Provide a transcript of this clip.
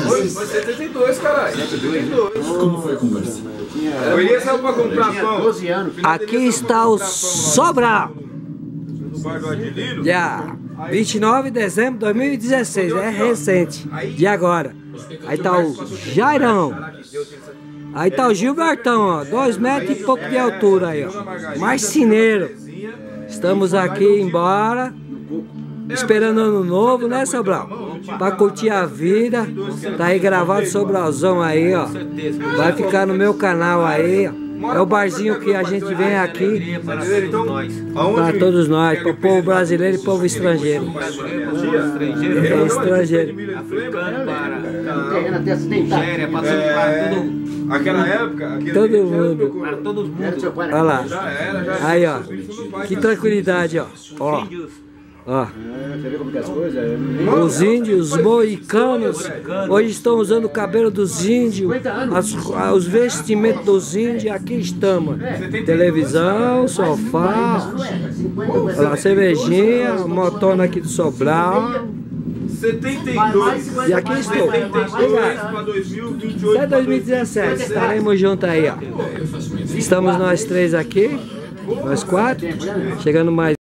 Foi 72, caralho. 72. Como foi a conversa? Eu ia só pra comprar pão. 12 anos. Aqui está o Sobral. No bar do Adilino. Já, 29 de dezembro de 2016, é recente, de agora. Aí tá o Jairão. Aí tá o Gilbertão, ó, 2 metros e pouco de altura aí, ó. Marceneiro. Estamos aqui embora, esperando ano novo, né, Sobral? Pra curtir a vida. Tá aí gravado o Sobralzão aí, ó. Vai ficar no meu canal aí, ó. É o barzinho que a gente vem aqui para todos nós, para o povo brasileiro e povo estrangeiro. É estrangeiro. Aquela época, Todo mundo. Para todo mundo. Olha lá. Aí, ó. Que tranquilidade, ó. Ó. Ó. Você vê como que as coisas? Os índios, os moicanos, hoje estão usando o cabelo dos índios, os vestimentos dos índios, aqui estamos. Televisão, sofá, olha lá, cervejinha, motona aqui do Sobral. 72. E aqui estou. Para 2028. Até 2017, estaremos juntos aí, ó. Estamos nós 3 aqui, nós 4, chegando mais.